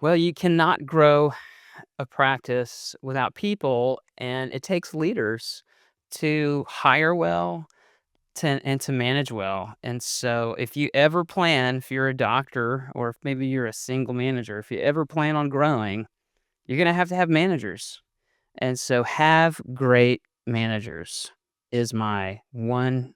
Well, you cannot grow a practice without people, and it takes leaders to hire well and to manage well. And so, if you ever plan, if you're a doctor or if maybe you're a single manager, if you ever plan on growing, you're going to have managers. And so, have great managers is my one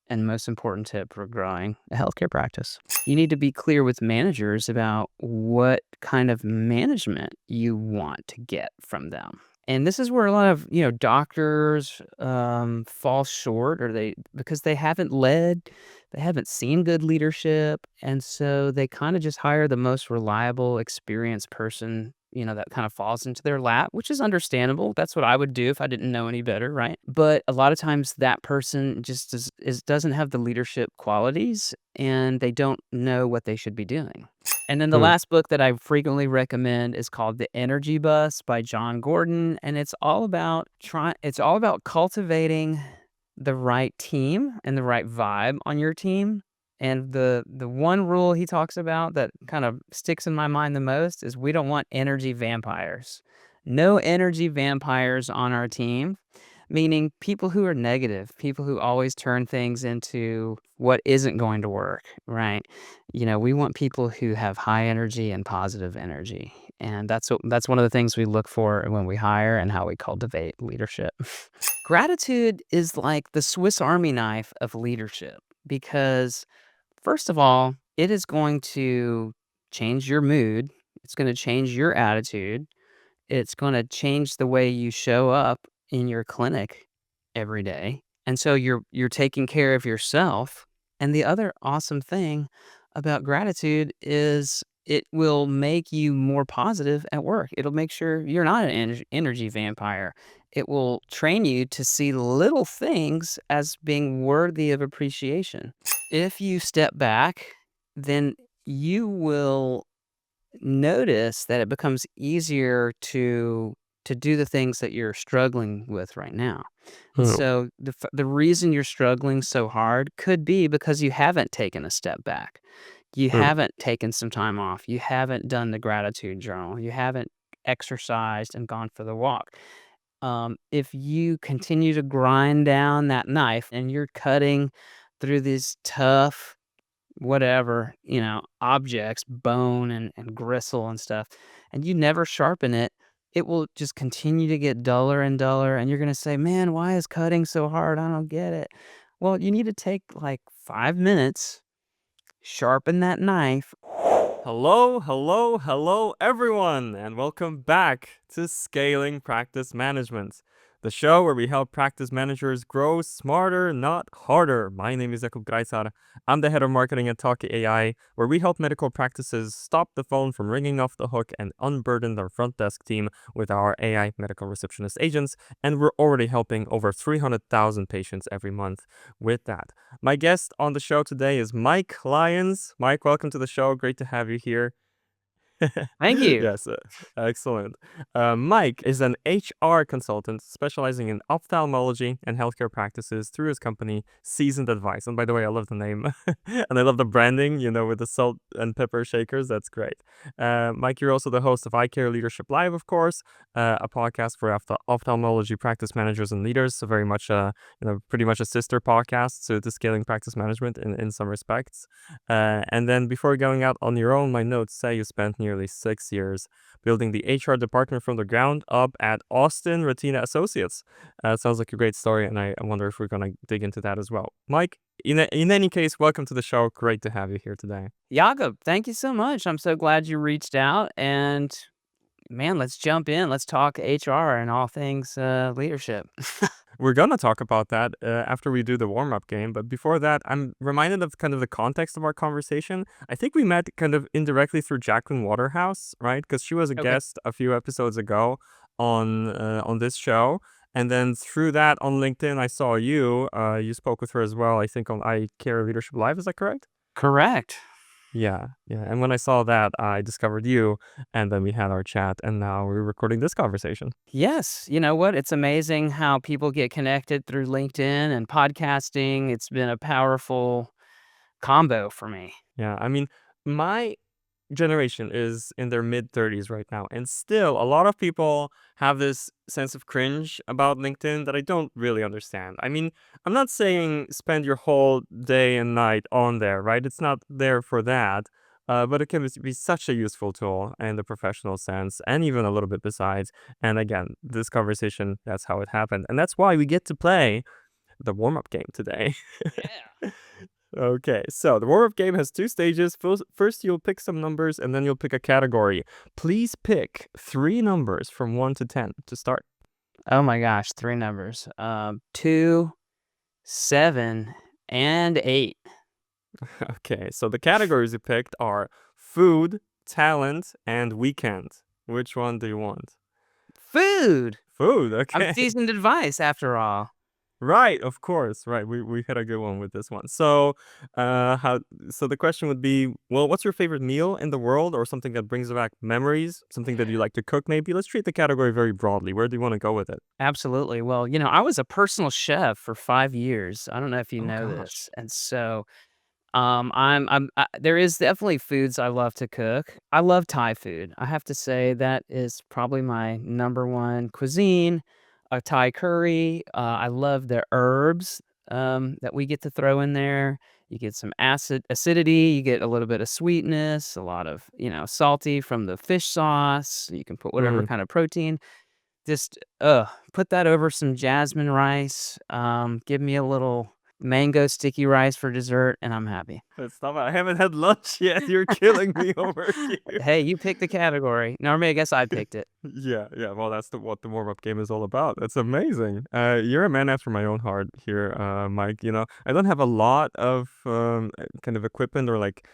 and most important tip for growing a healthcare practice. You need to be clear with managers about what kind of management you want to get from them. And this is where a lot of doctors fall short, or because they haven't led, they haven't seen good leadership, and so they kind of just hire the most reliable, experienced person that kind of falls into their lap, which is understandable. That's what I would do if I didn't know any better, right? But a lot of times that person just doesn't have the leadership qualities, and they don't know what they should be doing. And then the Hmm. last book that I frequently recommend is called The Energy Bus by Jon Gordon, and it's all about cultivating the right team and the right vibe on your team. And the one rule he talks about that kind of sticks in my mind the most is we don't want energy vampires. No energy vampires on our team, meaning people who are negative, people who always turn things into what isn't going to work, right? We want people who have high energy and positive energy. And that's one of the things we look for when we hire and how we cultivate leadership. Gratitude is like the Swiss Army knife of leadership because, first of all, it is going to change your mood. It's going to change your attitude. It's going to change the way you show up in your clinic every day. And so you're taking care of yourself. And the other awesome thing about gratitude is it will make you more positive at work. It'll make sure you're not an energy vampire. It will train you to see little things as being worthy of appreciation. If you step back, then you will notice that it becomes easier to do the things that you're struggling with right now. And Hmm. so the reason you're struggling so hard could be because you haven't taken a step back. You Hmm. haven't taken some time off. You haven't done the gratitude journal. You haven't exercised and gone for the walk. If you continue to grind down that knife and you're cutting through these tough whatever, objects, bone and gristle and stuff, and you never sharpen it, it will just continue to get duller and duller, and you're gonna say, "Man, why is cutting so hard? I don't get it." Well, you need to take, like, 5 minutes, sharpen that knife. Hello, hello, hello, everyone, and welcome back to Scaling Practice Management, the show where we help practice managers grow smarter, not harder. My name is Jakub Grajcar. I'm the head of marketing at Talkie AI, where we help medical practices stop the phone from ringing off the hook and unburden their front desk team with our AI medical receptionist agents. And we're already helping over 300,000 patients every month with that. My guest on the show today is Mike Lyons. Mike, welcome to the show. Great to have you here. Thank you. Yes, excellent. Mike is an HR consultant specializing in ophthalmology and healthcare practices through his company, Seasoned Advice. And by the way, I love the name and I love the branding, with the salt and pepper shakers. That's great. Mike, you're also the host of Eye Care Leadership Live, of course, a podcast for ophthalmology practice managers and leaders. So very much, pretty much a sister podcast to Scaling Practice Management in some respects. And then before going out on your own, my notes say you spent nearly 6 years building the HR department from the ground up at Austin Retina Associates. Sounds like a great story, and I wonder if we're going to dig into that as well. Mike, in any case, welcome to the show. Great to have you here today. Jakub, thank you so much. I'm so glad you reached out, and, man, let's jump in. Let's talk HR and all things, leadership. We're going to talk about that after we do the warm-up game. But before that, I'm reminded of kind of the context of our conversation. I think we met kind of indirectly through Jacqueline Waterhouse, right? Because she was a Okay. guest a few episodes ago on this show. And then through that on LinkedIn, I saw you. You spoke with her as well, I think on Eye Care Leadership Live. Is that correct? Correct. Yeah, yeah. And when I saw that, I discovered you, and then we had our chat, and now we're recording this conversation. Yes. You know what? It's amazing how people get connected through LinkedIn and podcasting. It's been a powerful combo for me. Yeah, I mean, my generation is in their mid-30s right now, and still a lot of people have this sense of cringe about LinkedIn that I don't really understand. I mean, I'm not saying spend your whole day and night on there, right? It's not there for that. But it can be such a useful tool in the professional sense, and even a little bit besides. And again, this conversation, that's how it happened. And that's why we get to play the warm-up game today. Yeah. Okay, so the warm-up game has two stages. First, you'll pick some numbers, and then you'll pick a category. Please pick 3 numbers from 1 to 10 to start. Oh my gosh, 3 numbers. 2, 7, and 8. Okay, so the categories you picked are food, talent, and weekend. Which one do you want? Food! Food, I'm okay. seasoned advice after all. Right, of course. Right. We had a good one with this one. So, how so the question would be, well, what's your favorite meal in the world or something that brings back memories, something that you like to cook maybe? Let's treat the category very broadly. Where do you want to go with it? Absolutely. Well, I was a personal chef for 5 years. I don't know if you Oh know gosh. this. And so, there is definitely foods I love to cook. I love Thai food. I have to say that is probably my number 1 cuisine, a Thai curry. I love the herbs, that we get to throw in there. You get some acidity, you get a little bit of sweetness, a lot of, salty from the fish sauce. You can put whatever Mm. kind of protein. Just, put that over some jasmine rice, give me a little mango sticky rice for dessert, and I'm happy. Stop it. I haven't had lunch yet. You're killing me over here. Hey, you picked the category. No, I mean, I guess I picked it. Yeah, yeah. Well, that's what the warm-up game is all about. That's amazing. You're a man after my own heart here, Mike. I don't have a lot of kind of equipment or like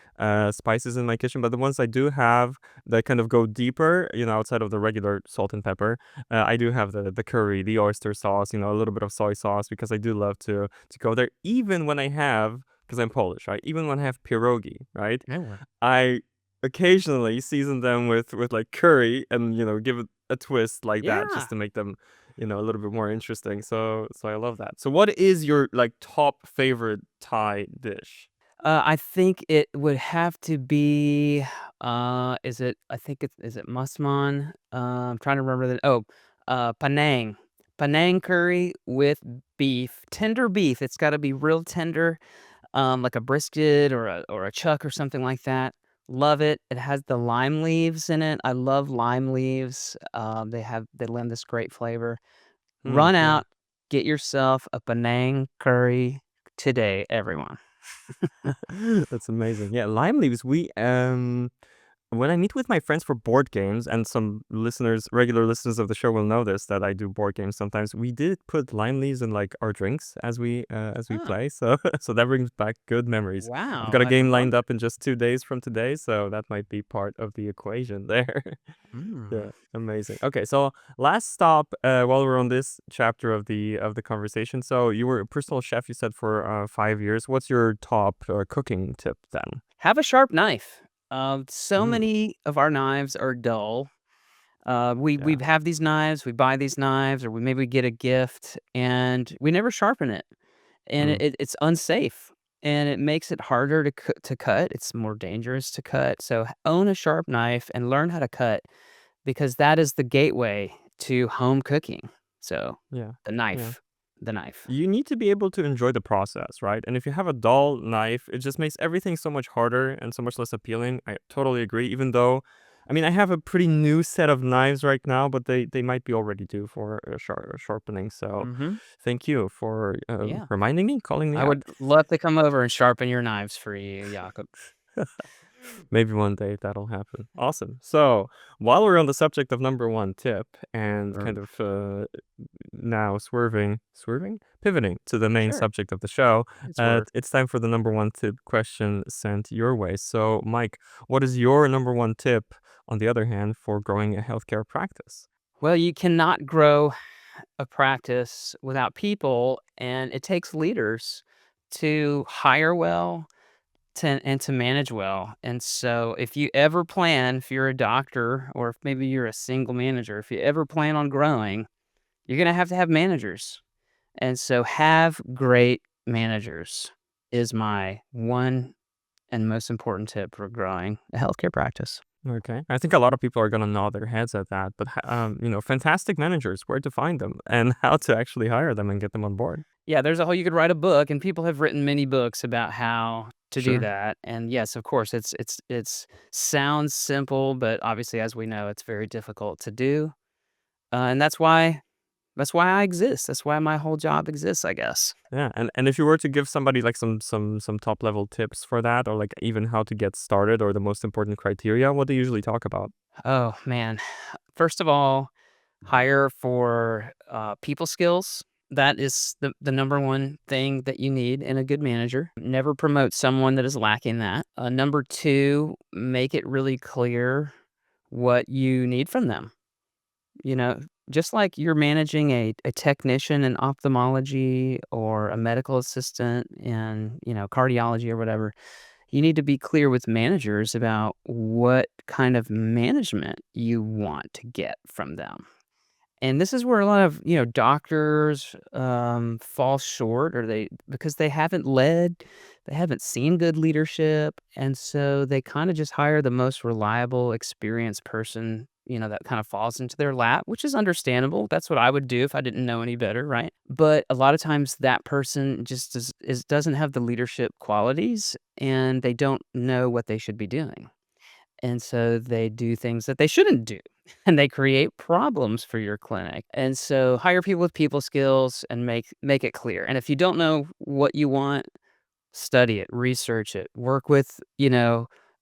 spices in my kitchen, but the ones I do have that kind of go deeper, outside of the regular salt and pepper, I do have the curry, the oyster sauce, a little bit of soy sauce because I do love to go there, even when I have because I'm Polish, right? Even when I have pierogi, right? Yeah. I occasionally season them with like curry and give it a twist like that just Yeah. to make them a little bit more interesting. So I love that. So what is your like top favorite Thai dish? I think it would have to be, I think is it musman? I'm trying to remember Penang. Penang curry with beef, tender beef. It's gotta be real tender, like a brisket or a chuck or something like that. Love it. It has the lime leaves in it. I love lime leaves. They lend this great flavor. Run Yeah. out, get yourself a Penang curry today, everyone. That's amazing. Yeah, lime leaves. We when I meet with my friends for board games, and some listeners, regular listeners of the show will know this, that I do board games sometimes. We did put lime leaves in like our drinks as we Oh, play, so so that brings back good memories. I've wow, got a I game love lined it. up in just 2 days from today, so that might be part of the equation there. Yeah, Mm. amazing. Okay, so last stop, while we're on this chapter of the conversation. So you were a personal chef, you said, for 5 years. What's your top cooking tip then? Have a sharp knife. So Mm, many of our knives are dull. We yeah. have these knives, we buy these knives, or we maybe get a gift, and we never sharpen it, and Mm, it's unsafe, and it makes it harder to cut. It's more dangerous to cut. So own a sharp knife and learn how to cut because that is the gateway to home cooking. So yeah. the Yeah. knife, the knife. You need to be able to enjoy the process, right? And if you have a dull knife, it just makes everything so much harder and so much less appealing. I totally agree. Even though, I mean, I have a pretty new set of knives right now, but they might be already due for sharpening. So, Hmm. thank you for Yeah. reminding me, calling me I out. would love to come over and sharpen your knives for you, Jakub. Maybe one day that'll happen. Awesome. So, while we're on the subject of number one tip and kind Or of now pivoting to the main sure, subject of the show, it's swerve. it's time for the number one tip question sent your way. So, Mike, what is your number one tip, on the other hand, for growing a healthcare practice? Well, you cannot grow a practice without people, and it takes leaders to hire well and to manage well. And so, if you're a doctor, or if maybe you're a single manager, if you ever plan on growing, you're going to have managers. And so, have great managers is my one and most important tip for growing a healthcare practice. Okay. I think a lot of people are gonna nod their heads at that, but fantastic managers, where to find them and how to actually hire them and get them on board. Yeah, there's a whole you could write a book, and people have written many books about how to do Sure. that. And yes, of course, it's sounds simple, but obviously, as we know, it's very difficult to do. And that's why I exist. That's why my whole job exists, I guess. Yeah, and if you were to give somebody like some top level tips for that, or like even how to get started, or the most important criteria, what do you usually talk about? Oh man, first of all, hire for people skills. That is the number one thing that you need in a good manager. Never promote someone that is lacking that. Number two, make it really clear what you need from them. You know, just like you're managing a technician in ophthalmology or a medical assistant in, cardiology or whatever, you need to be clear with managers about what kind of management you want to get from them. And this is where a lot of, doctors fall short, or because they haven't led, they haven't seen good leadership. And so they kind of just hire the most reliable, experienced person, that kind of falls into their lap, which is understandable. That's what I would do if I didn't know any better, right? But a lot of times that person just doesn't have the leadership qualities, and they don't know what they should be doing. And so they do things that they shouldn't do, and they create problems for your clinic. And so hire people with people skills and make it clear. And if you don't know what you want, study it, research it, work with,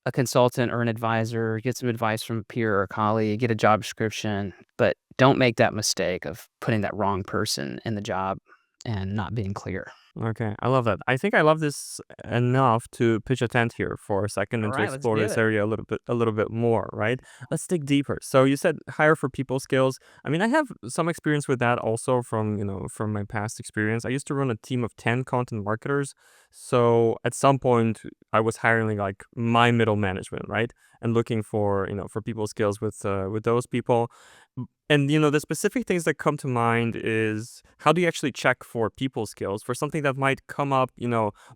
a consultant or an advisor, get some advice from a peer or a colleague, get a job description, but don't make that mistake of putting that wrong person in the job and not being clear. Okay, I love that. I think I love this enough to pitch a tent here for a second All and to right, let's explore do this it. area a little bit more, right? Let's dig deeper. So you said hire for people skills. I mean, I have some experience with that also from, from my past experience. I used to run a team of 10 content marketers. So at some point I was hiring like my middle management, right? And looking for, for people skills with those people. And the specific things that come to mind is how do you actually check for people skills for something that might come up,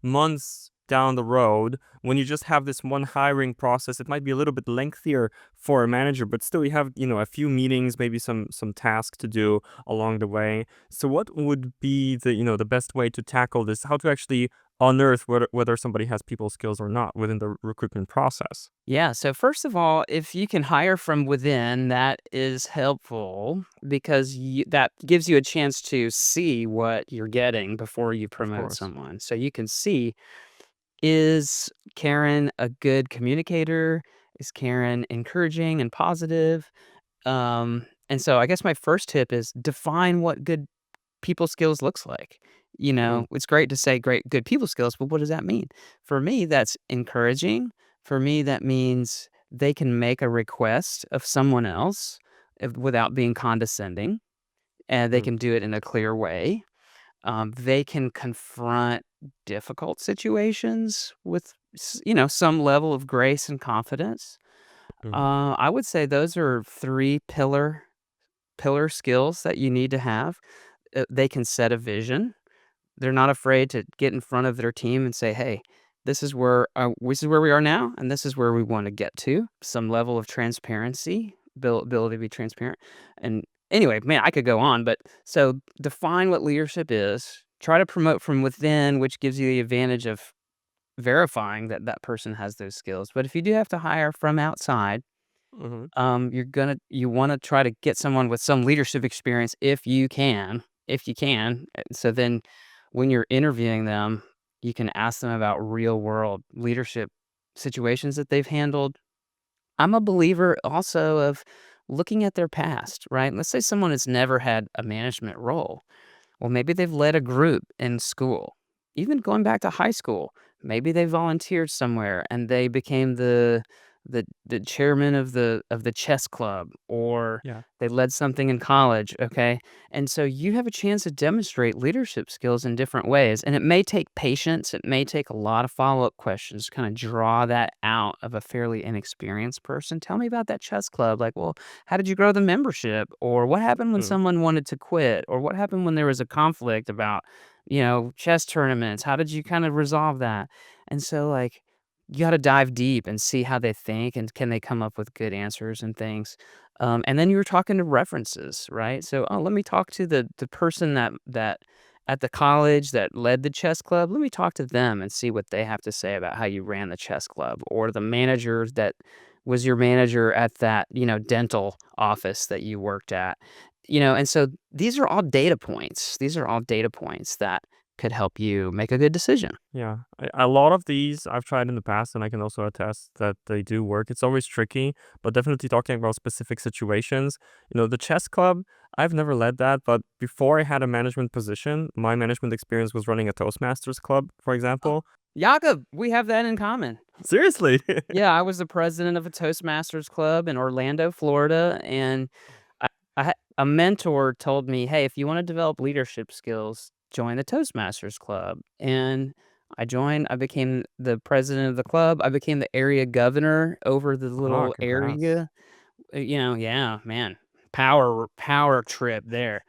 months down the road when you just have this one hiring process. It might be a little bit lengthier for a manager, but still you have, a few meetings, maybe some tasks to do along the way. So what would be the best way to tackle this? How to actually unearth whether somebody has people skills or not within the recruitment process? Yeah. So first of all, if you can hire from within, that is helpful because that gives you a chance to see what you're getting before you Of promote course. someone. So you can see, is Karen a good communicator? Is Karen encouraging and positive? And so I guess my first tip is define what good people skills looks like. Mm, It's great to say good people skills, but what does that mean? For me, that's encouraging. For me, that means they can make a request of someone else without being condescending, and they mm, can do it in a clear way. They can confront difficult situations with, some level of grace and confidence. mm, I would say those are three pillar skills that you need to have. They can set a vision. They're not afraid to get in front of their team and say, "Hey, this is where we are now, and this is where we wanna get to." Some level of transparency, ability to be transparent, and anyway, man, I could go on, but so define what leadership is, try to promote from within, which gives you the advantage of verifying that that person has those skills, but if you do have to hire from outside, mhm, you wanna try to get someone with some leadership experience if you can. So then when you're interviewing them, you can ask them about real world leadership situations that they've handled. I'm a believer also of looking at their past, right? Let's say someone has never had a management role. Well, maybe they've led a group in school. Even going back to high school, maybe they volunteered somewhere and they became the chairman of the chess club, or yeah. they led something in college, okay? And so you have a chance to demonstrate leadership skills in different ways, and it may take patience, it may take a lot of follow-up questions to kinda draw that out of a fairly inexperienced person. "Tell me about that chess club." Like, "Well, how did you grow the membership?" Or, "What happened when Mm, someone wanted to quit?" Or, "What happened when there was a conflict about, chess tournaments? How did you kind of resolve that?" And so, like, you gotta dive deep and see how they think and can they come up with good answers and things. And then you were talking to references, right? So, "Oh, let me talk to the person that at the college that led the chess club. Let me talk to them and see what they have to say about how you ran the chess club," or the manager that was your manager at that, dental office that you worked at. And so these are all data points. These are all data points that could help you make a good decision. Yeah, a lot of these I've tried in the past, and I can also attest that they do work. It's always tricky, but definitely talking about specific situations. The chess club, I've never led that, but before I had a management position, my management experience was running a Toastmasters club, for Oh, example. Jakub, we have that in common. Seriously. Yeah, I was the president of a Toastmasters club in Orlando, Florida, and a mentor told me, "Hey, if you wanna develop leadership skills, join the Toastmasters club." And I joined, I became the president of the club, I became the area governor over the Oh, little congrats. area, yeah, man, power trip there.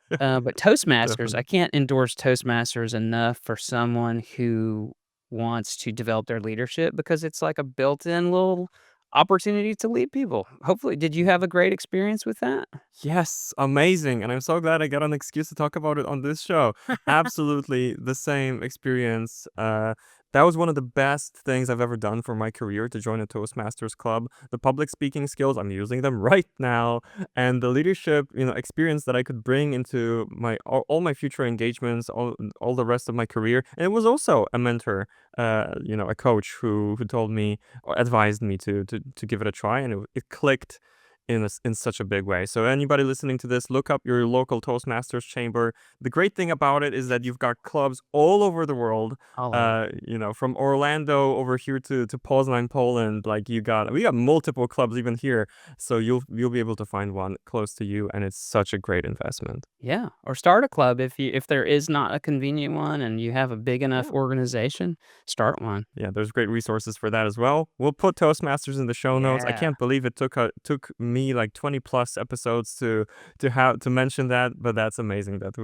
But Toastmasters, I Definitely. can't endorse Toastmasters enough for someone who wants to develop their leadership because it's like a built-in little opportunity to lead people. Hopefully, did you have a great experience with that? Yes, amazing. And I'm so glad I got an excuse to talk about it on this show. Absolutely the same experience. That was one of the best things I've ever done for my career to join a Toastmasters club. The public speaking skills, I'm using them right now. And the leadership, experience that I could bring into all my future engagements, all the rest of my career. And it was also a mentor, a coach who told me or advised me to give it a try. And it clicked in such a big way. So anybody listening to this, look up your local Toastmasters chamber. The great thing about it is that you've got clubs all over the world. All over. From Orlando over here to Poznań, Poland. Like we got multiple clubs even here. So you'll be able to find one close to you, and it's such a great investment. Yeah, or start a club if there is not a convenient one and you have a big enough Yeah. organization, start one. Yeah, there's great resources for that as well. We'll put Toastmasters in the show notes. I Yeah. can't believe it took me like 20 plus episodes to mention that, but that's amazing that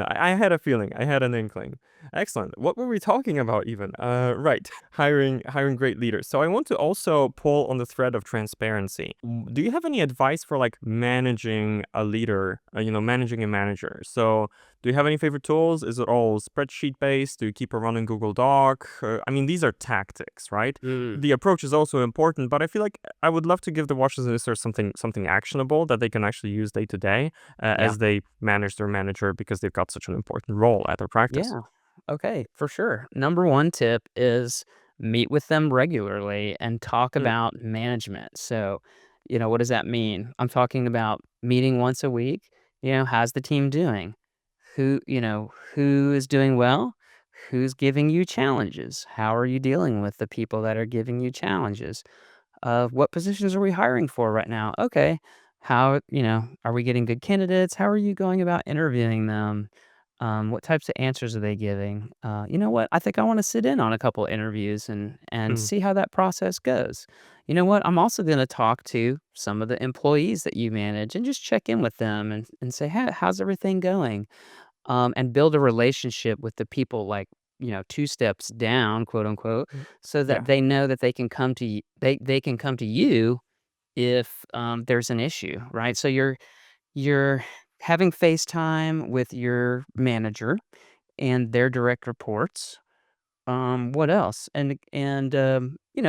I had a feeling, I had an inkling. Excellent. What were we talking about even? Right, hiring great leaders. So I want to also pull on the thread of transparency. Do you have any advice for like managing a leader, managing a manager? So do you have any favorite tools? Is it all spreadsheet based? Do you keep a running Google Doc? I mean, these are tactics, right? Mm, The approach is also important, but I feel like I would love to give the watchers and listeners something actionable that they can actually use day to day yeah. as they manage their manager because they've got such an important role at their practice. Yeah. Okay, for sure. Number 1 tip is meet with them regularly and talk Mm, about management. So, what does that mean? I'm talking about meeting once a week. How's the team doing? Who is doing well? Who's giving you challenges? How are you dealing with the people that are giving you challenges? What positions are we hiring for right now? Okay. Are we getting good candidates? How are you going about interviewing them? What types of answers are they giving? You know what? I think I want to sit in on a couple interviews and mm, see how that process goes. You know what? I'm also going to talk to some of the employees that you manage and just check in with them and say, hey, how's everything going? And build a relationship with the people like, 2 steps down, quote unquote, mm. so that Yeah. they know that they can come to they can come to you if, there's an issue, right? So you're having FaceTime with your manager and their direct reports. What else?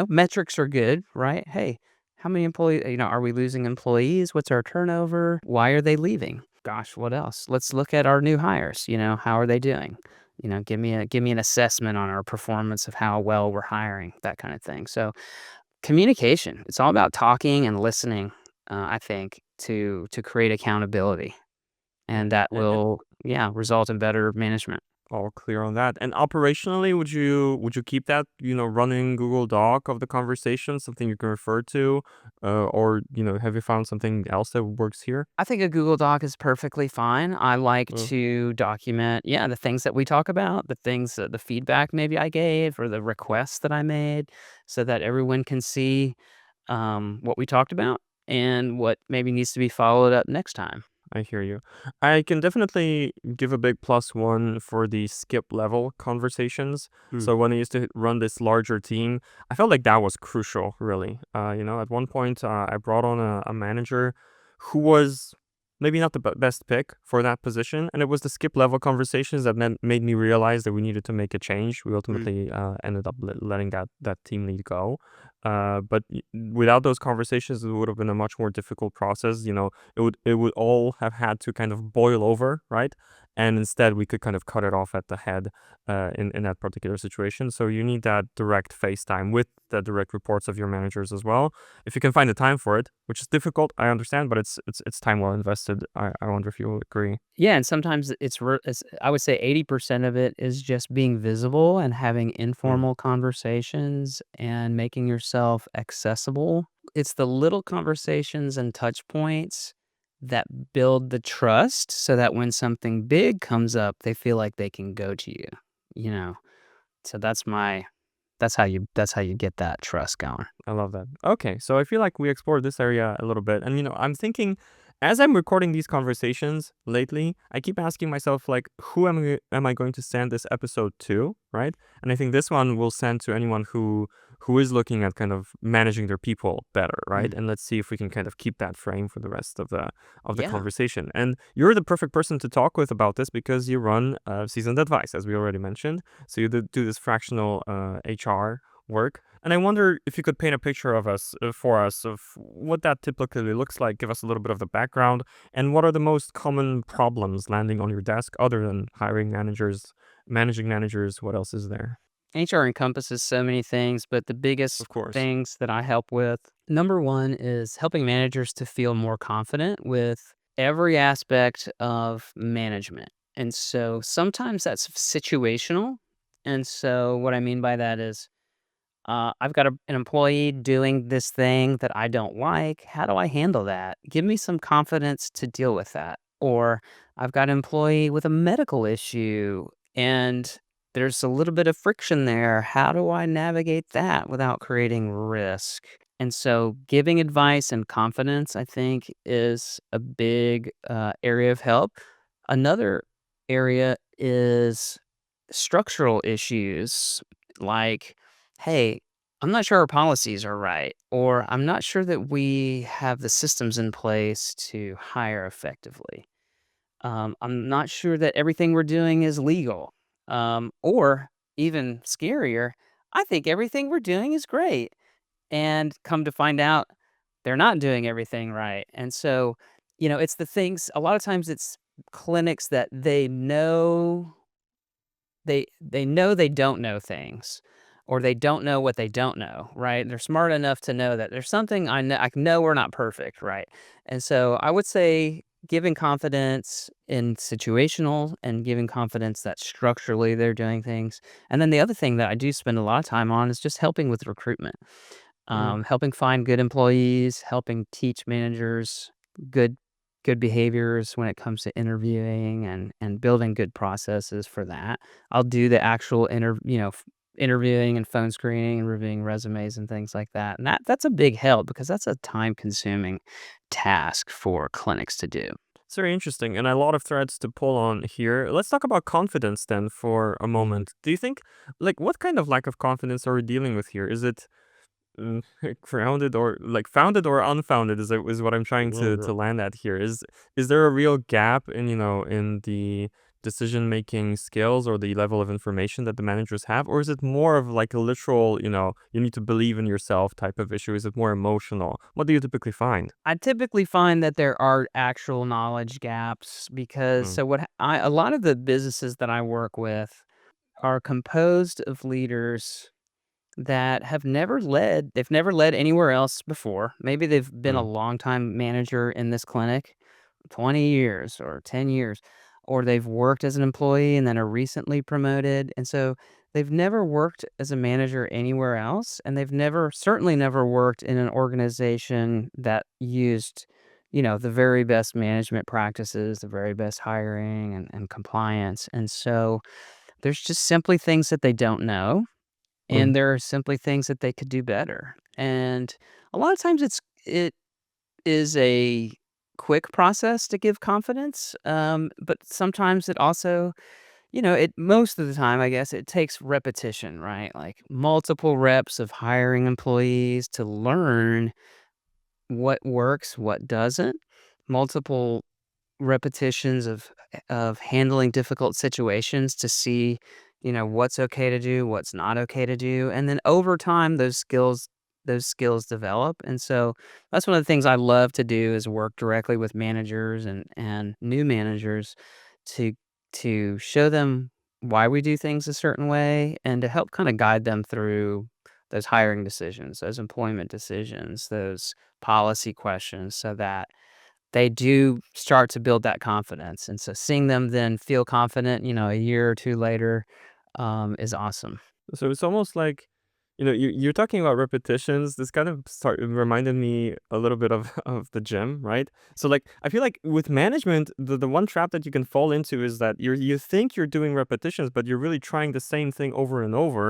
Metrics are good, right? Hey, how many employees, are we losing employees? What's our turnover? Why are they leaving? Gosh, what else? Let's look at our new hires. How are they doing? Give me an assessment on our performance of how well we're hiring, that kind of thing. So communication, it's all about talking and listening, I think, to create accountability. Yeah. And that will, yeah, result in better management. All clear on that. And operationally, would you keep that, running Google Doc of the conversation, something you can refer to? Or, have you found something else that works here? I think a Google Doc is perfectly fine. I like Uh, to document, yeah, the things that we talk about, the feedback maybe I gave or the requests that I made so that everyone can see what we talked about and what maybe needs to be followed up next time. I hear you. I can definitely give a big plus one for the skip level conversations. Mm, So when I used to run this larger team, I felt like that was crucial, really. At one point, I brought on a manager who was maybe not the best pick for that position, and it was the skip level conversations that made me realize that we needed to make a change. We mm. ultimately ended up letting that team lead go. But without those conversations, it would have been a much more difficult process. It would all have had to kind of boil over, right? And instead, we could kind of cut it off at the head in that particular situation. So you need that direct FaceTime with the direct reports of your managers as well. If you can find the time for it, which is difficult, I understand, but it's time well invested. I wonder if you agree. Yeah, and sometimes it's I would say 80% of it is just being visible and having Mm. informal conversations and making yourself accessible. It's the little conversations and touch points that build the trust so that when something big comes up, they feel like they can go to you, you know? So that's how you get that trust going. I love that. Okay, so I feel like we explored this area a little bit, and I'm thinking, as I'm recording these conversations lately, I keep asking myself like, who am I going to send this episode to, right? And I think this one will send to anyone who is looking at kind of managing their people better, right? Mm. And let's see if we can kind of keep that frame for the rest of the Yeah. conversation. And you're the perfect person to talk with about this because you run seasoned advice, as we already mentioned. So you do this fractional HR work. And I wonder if you could paint a picture of us for us of what that typically looks like. Give us a little bit of the background, and what are the most common problems landing on your desk other than hiring managers, managing managers. What else is there? HR encompasses so many things, but the biggest Of course. things that I help with, number one is helping managers to feel more confident with every aspect of management. And so sometimes that's situational. And so what I mean by that is I've got an employee doing this thing that I don't like. How do I handle that? Give me some confidence to deal with that. Or I've got an employee with a medical issue and there's a little bit of friction there. How do I navigate that without creating risk? And so, giving advice and confidence, I think, is a big area of help. Another area is structural issues like, hey, I'm not sure our policies are right, or I'm not sure that we have the systems in place to hire effectively. I'm not sure that everything we're doing is legal. Or even scarier, I think everything we're doing is great. And come to find out, they're not doing everything right. And so, it's the things, a lot of times it's clinics that they know they don't know things, or they don't know what they don't know, right? They're smart enough to know that there's something I know we're not perfect, right? And so I would say giving confidence in situational and giving confidence that structurally they're doing things. And then the other thing that I do spend a lot of time on is just helping with recruitment. Mm. Helping find good employees, helping teach managers good good behaviors when it comes to interviewing and building good processes for that. I'll do the actual interviewing and phone screening and reviewing resumes and things like that. And that's a big help because that's a time-consuming task for clinics to do. It's very interesting, and a lot of threads to pull on here. Let's talk about confidence then for a Mhm. moment. Do you think, like, what kind of lack of confidence are we dealing with here? Is it Mm, grounded or like founded or unfounded is what I'm trying to land at here. Is there a real gap in the decision making skills or the level of information that the managers have, or is it more of like a literal, you need to believe in yourself type of issue? Is it more emotional? What do you typically find? I typically find that there are actual knowledge gaps because Mm, a lot of the businesses that I work with are composed of leaders that they've never led anywhere else before. Maybe they've been a mm, longtime manager in this clinic, 20 years or 10 years, or they've worked as an employee and then are recently promoted. And so they've never worked as a manager anywhere else. And they've certainly never worked in an organization that used, the very best management practices, the very best hiring and compliance. And so there's just simply things that they don't know, mm, and there are simply things that they could do better. And a lot of times it is a quick process to give confidence, but sometimes it also, it most of the time, I guess, it takes repetition, right? Like multiple reps of hiring employees to learn what works, what doesn't, multiple repetitions of handling difficult situations to see, what's okay to do, what's not okay to do, and then over time those skills develop. And so that's one of the things I love to do is work directly with managers and new managers to show them why we do things a certain way and to help kind of guide them through those hiring decisions, those employment decisions, those policy questions so that they do start to build that confidence, and so seeing them then feel confident, a year or 2 later, is awesome. So it's almost like, you're talking about repetitions. This kind of reminded me a little bit of of the gym, right? So like I feel like with management, the one trap that you can fall into is that you think you're doing repetitions, but you're really trying the same thing over and over,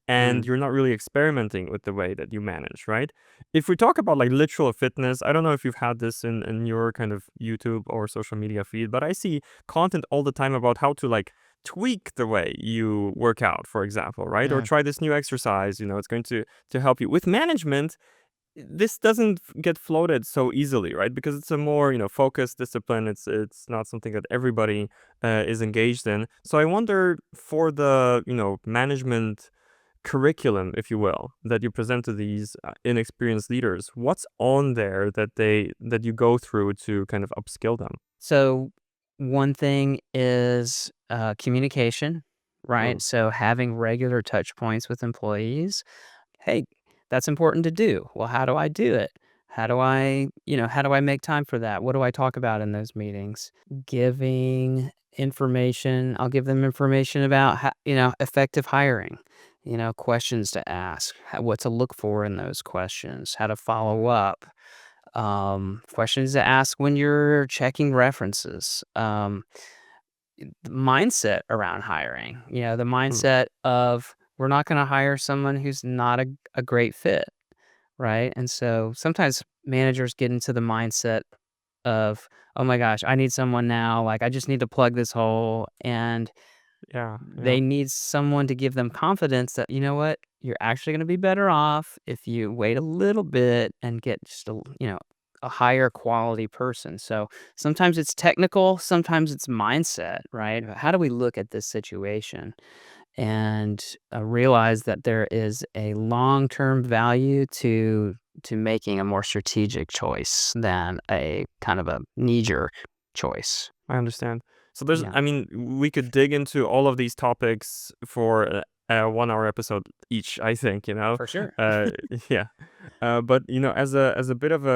and Mm, you're not really experimenting with the way that you manage, right? If we talk about like literal fitness, I don't know if you've had this in your kind of YouTube or social media feed, but I see content all the time about how to like tweak the way you work out, for example, right? Or mm. try this new exercise, it's going to help you. With management, this doesn't get floated so easily, right? Because it's a more, focused discipline. It's not something that everybody is engaged in. So I wonder for the, management curriculum, if you will, that you present to these inexperienced leaders, what's on there that you go through to kind of upskill them? So, one thing is, communication, right? Mm, So, having regular touch points with employees. Hey, that's important to do. Well, how do I do it? How do I make time for that? What do I talk about in those meetings? Giving information. I'll give them information about effective hiring, questions to ask, what to look for in those questions, how to follow up, questions to ask when you're checking references, the mindset around hiring, the mm, mindset of we're not going to hire someone who's not a great fit, right? And so sometimes managers get into the mindset of, oh my gosh, I need someone now. Like, I just need to plug this hole. And yeah, yeah. they need someone to give them confidence that, you know what, you're actually going to be better off if you wait a little bit and get just a higher quality person. So sometimes it's technical, sometimes it's mindset, right? How do we look at this situation and realize that there is a long-term value to making a more strategic choice than a kind of a knee-jerk choice. I understand. So there's, Yeah, I mean, we could dig into all of these topics for a 1 hour episode each, I think, for sure. Uh, yeah. But, as a bit of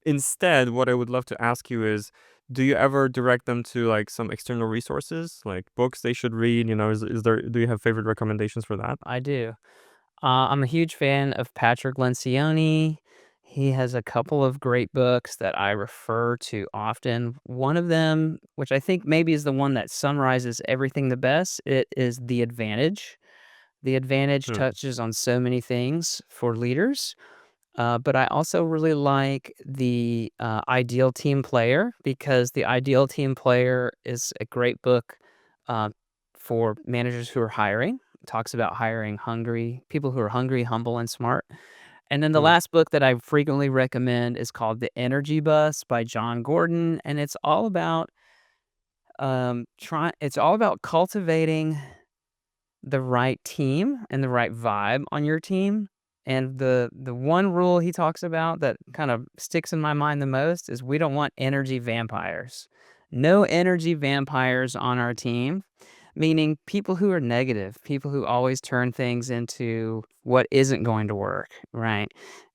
instead, what I would love to ask you is, do you ever direct them to like some external resources, like books they should read? Do you have favorite recommendations for that? I do. I'm a huge fan of Patrick Lencioni. He has a couple of great books that I refer to often. One of them, which I think maybe is the one that summarizes everything the best, it is The Advantage. The Advantage Hmm. touches on so many things for leaders. But I also really like the Ideal Team Player because the Ideal Team Player is a great book uh, for managers who are hiring. It talks about hiring hungry people who are hungry, humble, and smart. And then the Hmm. last book that I frequently recommend is called The Energy Bus by Jon Gordon, and it's all about cultivating the right team and the right vibe on your team. And the one rule he talks about that kind of sticks in my mind the most is we don't want energy vampires. No energy vampires on our team, meaning people who are negative, people who always turn things into what isn't going to work, right?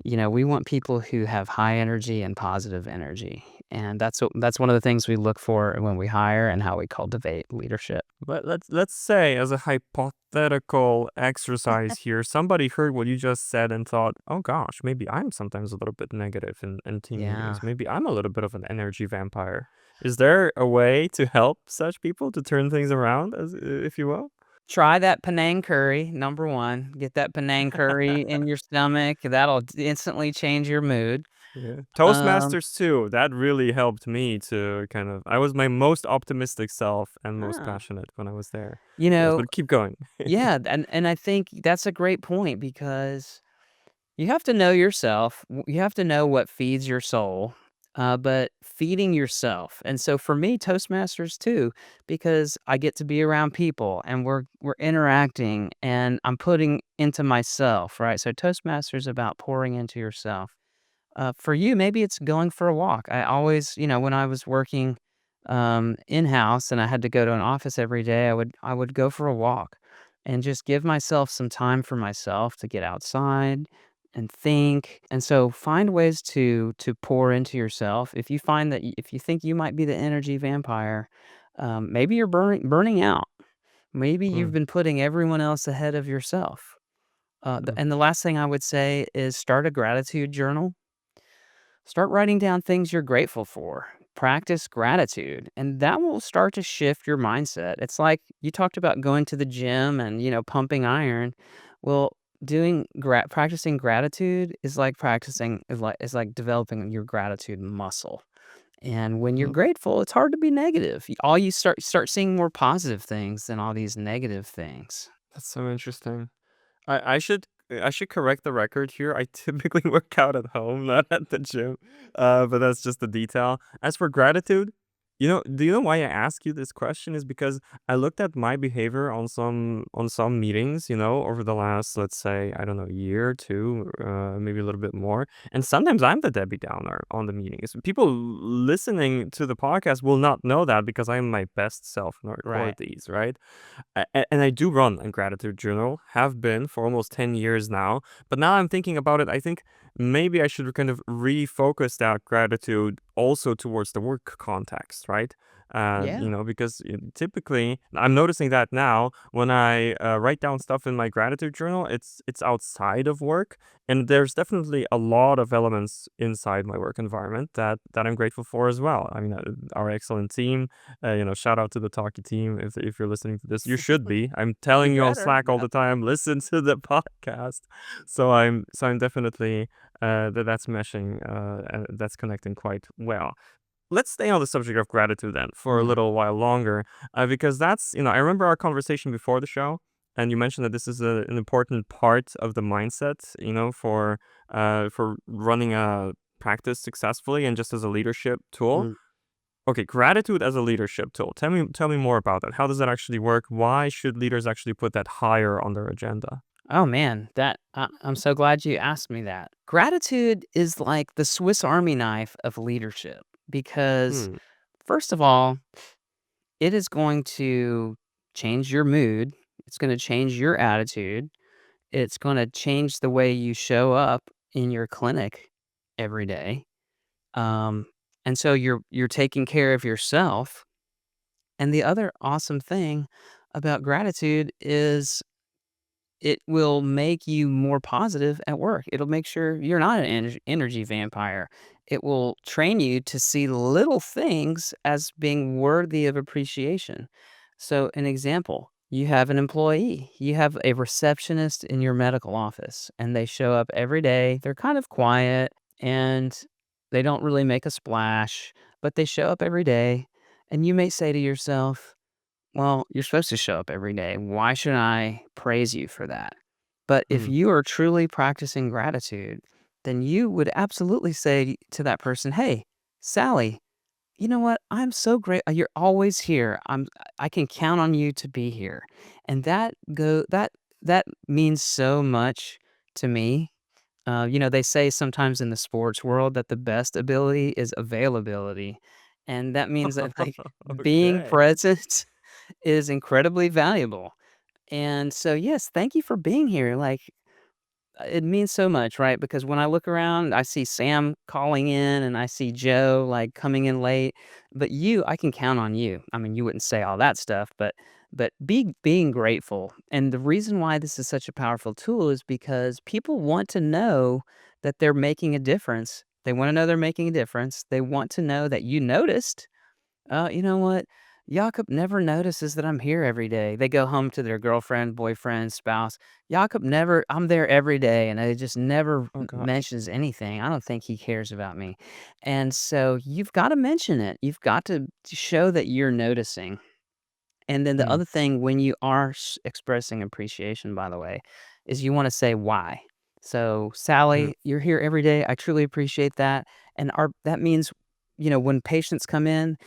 We want people who have high energy and positive energy. And that's one of the things we look for when we hire and how we cultivate leadership. But let's say, as a hypothetical exercise here, somebody heard what you just said and thought, "Oh gosh, maybe I'm sometimes a little bit negative in team meetings. Yeah. Maybe I'm a little bit of an energy vampire." Is there a way to help such people to turn things around, as if you will? Try that Penang curry, number 1. Get that Penang curry in your stomach, that'll instantly change your mood. Yeah. Um, Toastmasters too. That really helped me to kind of. I was my most optimistic self and most ah, passionate when I was there. you Yes, know, but keep going. yeah, and I think that's a great point because you have to know yourself. You have to know what feeds your soul, but feeding yourself. And so for me, Toastmasters too, because I get to be around people and we're interacting and I'm putting into myself, right? So Toastmasters about pouring into yourself. For you, maybe it's going for a walk. I always, when I was working in house and I had to go to an office every day, I would go for a walk and just give myself some time for myself to get outside and think. And so find ways to pour into yourself. If you find that if you think you might be the energy vampire, maybe you're burning out. Maybe you've Mm, been putting everyone else ahead of yourself. mm, And the last thing I would say is start a gratitude journal. Start writing down things you're grateful for. Practice gratitude, and that will start to shift your mindset. It's like you talked about going to the gym and, pumping iron. Well, practicing gratitude is like developing your gratitude muscle. And when you're mm. grateful, it's hard to be negative. All you start seeing more positive things than all these negative things. That's so interesting. I should correct the record here. I typically work out at home, not at the gym. But that's just a detail. As for gratitude, do you know why I ask you this question? Is because I looked at my behavior on some meetings, over the last, let's say, I don't know, year or two, maybe a little bit more. And sometimes I'm the Debbie Downer on the meetings. People listening to the podcast will not know that because I'm my best self when I record Right. these, right? And I do run a gratitude journal, have been for almost 10 years now. But now I'm thinking about it, I think maybe I should kind of refocus that gratitude also towards the work context, right? Yeah. Because typically I'm noticing that now when I write down stuff in my gratitude journal, it's outside of work, and there's definitely a lot of elements inside my work environment that I'm grateful for as well. I mean, our excellent team, shout out to the Talkie team if you're listening to this. You should be. I'm You telling you on better. Slack all the time. Listen to the podcast. So I'm definitely that's meshing. That's connecting quite well. Let's stay on the subject of gratitude then for a Mm, little while longer, because that's I remember our conversation before the show, and you mentioned that this is an important part of the mindset, for running a practice successfully and just as a leadership tool. mm. Okay, gratitude as a leadership tool. Tell me more about that. How does that actually work? Why should leaders actually put that higher on their agenda? Oh man, I'm so glad you asked me that. Gratitude is like the Swiss Army knife of leadership because, Hmm. first of all, it is going to change your mood. It's going to change your attitude. It's going to change the way you show up in your clinic every day. Um, and so you're taking care of yourself. And the other awesome thing about gratitude is it will make you more positive at work. It'll make sure you're not an energy vampire. It will train you to see little things as being worthy of appreciation. So, an example, you have an employee, you have a receptionist in your medical office, and they show up every day. They're kind of quiet and they don't really make a splash, but they show up every day. And you may say to yourself, well, you're supposed to show up every day. Why should I praise you for that? But if Hmm. you are truly practicing gratitude, then you would absolutely say to that person, "Hey, Sally, you know what? I'm so great. You're always here. I can count on you to be here." And that means so much to me. They say sometimes in the sports world that the best ability is availability. And that means that like being Okay. present is incredibly valuable. And so, yes, thank you for being here. Like, it means so much, right? Because when I look around, I see Sam calling in and I see Joe like coming in late. But I can count on you. I mean, you wouldn't say all that stuff, but being grateful. And the reason why this is such a powerful tool is because people want to know that they're making a difference. They want to know they're making a difference. They want to know that you noticed. You know what? Jakub never notices that I'm here every day. They go home to their girlfriend, boyfriend, spouse. Jakub never I'm there every day, and he just never Oh gosh. mentions anything. I don't think he cares about me. And so you've gotta mention it. You've got to show that you're noticing. And then the Mm, other thing when you are expressing appreciation, by the way, is you wanna say why. So, mm, "Sally, you're here every day. I truly appreciate that." And that means, when patients come in,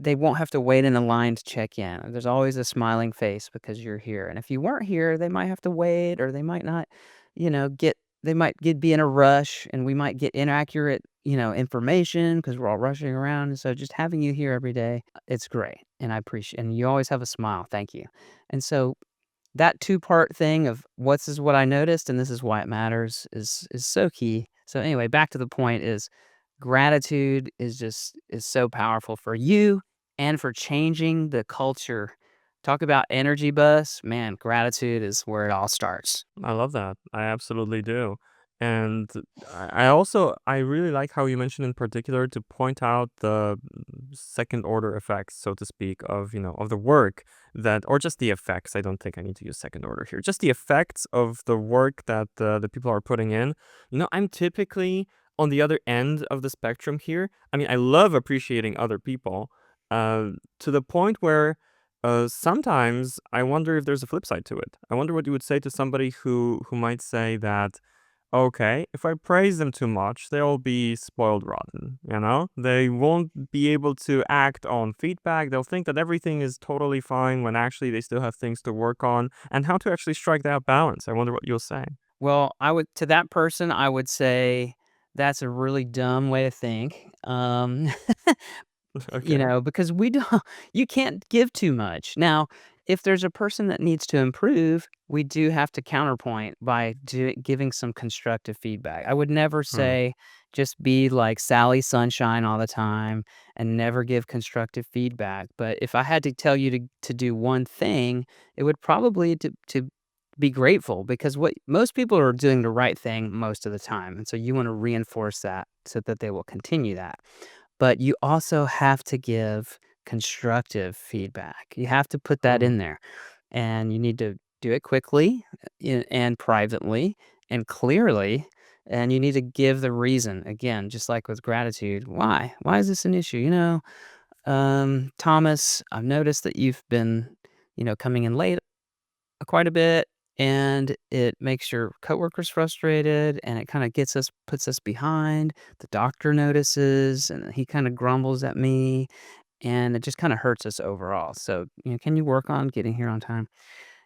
they won't have to wait in a line to check in. There's always a smiling face because you're here, and if you weren't here, they might have to wait or they might not, get they might be in a rush, and we might get inaccurate, information because 'cause we're all rushing around, and so just having you here every day, it's great, and I appreciate and you always have a smile, thank you. And so that two-part thing of "What's is what I noticed, and this is why it matters," is so key. So, anyway, back to the point is gratitude is so powerful for you and for changing the culture. Talk about energy bus, man, gratitude is where it all starts. I love that. I absolutely do. And I really like how you mentioned in particular to point out the second order effects, so to speak, of, of the work that, or just the effects. I don't think I need to use second order here. Just the effects of the work that the people are putting in. I'm typically on the other end of the spectrum here. I mean, I love appreciating other people, uh, to the point where sometimes I wonder if there's a flip side to it. I wonder what you would say to somebody who might say that, okay, if I praise them too much, they'll be spoiled rotten, you know? They won't be able to act on feedback. They'll think that everything is totally fine when actually they still have things to work on, and how to actually strike that balance. I wonder what you'll say. Well, I would to that person, I would say that's a really dumb way to think. Okay. Because we don't you can't give too much. Now, if there's a person that needs to improve, we do have to counterpoint by giving some constructive feedback. I would never Hmm. say just be like Sally Sunshine all the time and never give constructive feedback. But if I had to tell you to do one thing, it would probably to be grateful because what most people are doing the right thing most of the time. And so you want to reinforce that so that they will continue that. But you also have to give constructive feedback. You have to put that Hmm. in there, and you need to do it quickly, and privately and clearly, and you need to give the reason. Again, just like with gratitude, why? Why is this an issue? Thomas, I've noticed that you've been, coming in late quite a bit, and it makes your coworkers frustrated, and it kinda puts us behind. The doctor notices, and he kinda grumbles at me, and it just kinda hurts us overall. So, can you work on getting here on time?